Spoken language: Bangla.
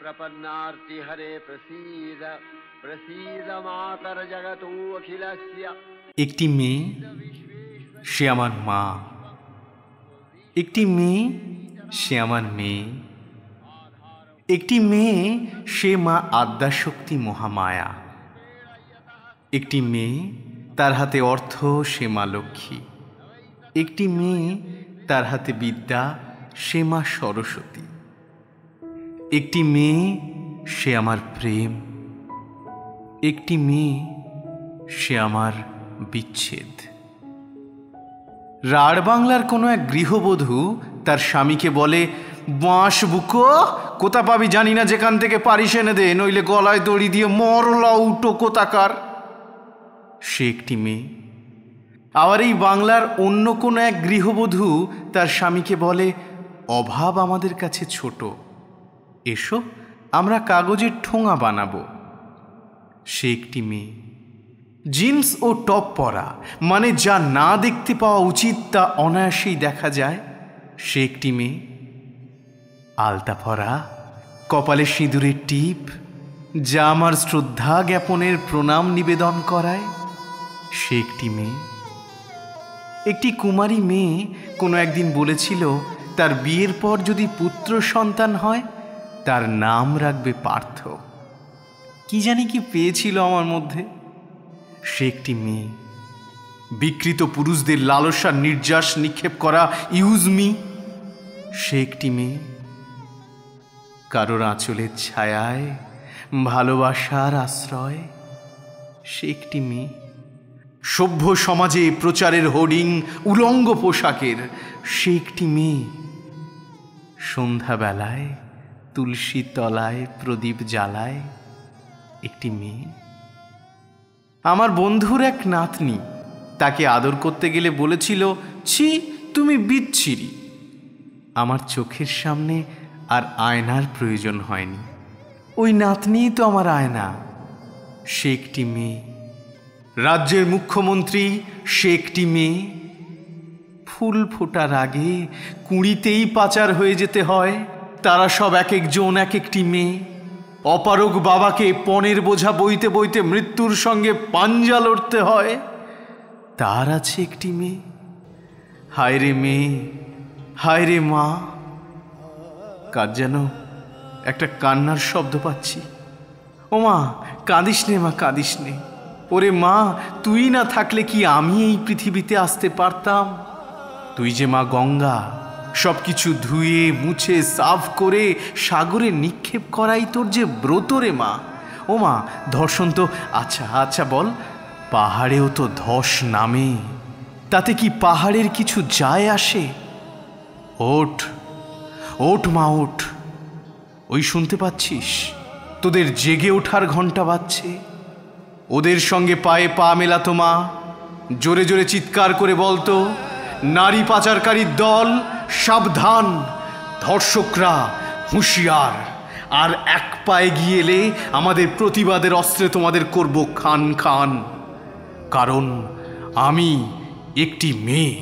प्रपन्नार्ति हरे प्रसीद प्रसीद मातर जगतो अखिलस्य। একটি মেয়ে, সে আমার মা। একটি মেয়ে, সে আমার মেয়ে। একটি মেয়ে, সে মা আদ্যাশক্তি মহামায়া। একটি মেয়ে, তার হাতে অর্থ, সে মা লক্ষ্মী। একটি মেয়ে, তার হাতে বিদ্যা, সে মা সরস্বতী। একটি মেয়ে, সে আমার প্রেম। একটি মেয়ে, সে আমার বিচ্ছেদ। রাঢ় বাংলার কোনো এক গৃহবধূ তার স্বামীকে বলে, বাঁশ বুকো, কোথা পাবি জানি না, যেখান থেকে পারিস এনে দে, নইলে গলায় দড়ি দিয়ে মরলা উটো কোথাকার। সে একটি মেয়ে। আবার এই বাংলার অন্য কোনো এক গৃহবধূ তার স্বামীকে বলে, অভাব আমাদের কাছে ছোট, এসো আমরা কাগজের ঠোঙা বানাবো। সে একটি মেয়ে। জিন্স ও টপ পরা মানে যা না দেখতে পাওয়া উচিত তা অনায়াসেই দেখা যায়, সে একটি মেয়ে। আলতা পরা, কপালে সিঁদুরের টিপ, যা আমার শ্রদ্ধা জ্ঞাপনের প্রণাম নিবেদন করায়, সে একটি মেয়ে। একটি কুমারী মেয়ে কোনো একদিন বলেছিল, তার বিয়ের পর যদি পুত্র সন্তান হয় তার নাম রাখবে পার্থ। কি জানি কি পেয়েছিল আমার মধ্যে। সে একটি মেয়ে। বিকৃত পুরুষদের লালসার নির্যাস নিক্ষেপ করা ইউজ মি, সে একটি মেয়ে। কারোর আঁচলের ছায়ায় ভালোবাসার আশ্রয়, সে একটি মেয়ে। সভ্য সমাজে প্রচারের হোর্ডিং উলঙ্গ পোশাকের, সে একটি মেয়ে। সন্ধ্যাবেলায় তুলসী তলায় প্রদীপ জ্বালায়, একটি মেয়ে। আমার বন্ধুর এক নাতনি, তাকে আদর করতে গেলে বলেছিল, ছি তুমি বিচ্ছিরি। আমার চোখের সামনে আর আয়নার প্রয়োজন হয়নি, ওই নাতনিই তো আমার আয়না। সে একটি মেয়ে। রাজ্যের মুখ্যমন্ত্রী, সে একটি মেয়ে। ফুল ফোটার আগে কুঁড়িতেই পাচার হয়ে যেতে হয়, তারা সব এক একজন এক একটি মেয়ে। অপারগ বাবাকে পণের বোঝা বইতে বইতে মৃত্যুর সঙ্গে পাঞ্জা লড়তে হয়, তার আছে একটি মেয়ে। হায় রে মেয়ে, হায় রে মা। কাজ যেন একটা কান্নার শব্দ পাচ্ছি। ও মা কাঁদিস নে, মা কাঁদিস নে। ওরে মা, তুই না থাকলে কি আমি এই পৃথিবীতে আসতে পারতাম? তুই যে মা গঙ্গা, সব কিছু ধুয়ে মুছে সাফ করে সাগরে নিক্ষেপ করাই তোর যে ব্রত রে মা। ও মা, ধর্ষণ তো আচ্ছা আচ্ছা বল, পাহাড়েও তো ধস নামে, তাতে কি পাহাড়ের কিছু যায় আসে? ওঠ ওঠ মা ওঠ। ওই শুনতে পাচ্ছিস, তোদের জেগে ওঠার ঘন্টা বাজছে। ওদের সঙ্গে পায়ে পা মেলাতো মা, জোরে জোরে চিৎকার করে বলতো, নারী পাচারকারীর দল সাবধান, ধর্ষকরা হুঁশিয়ার। আর এক পায়ে গিয়ে এলে আমাদের প্রতিবাদের অস্ত্রে তোমাদের করব খান খান, কারণ আমি একটি মেয়ে।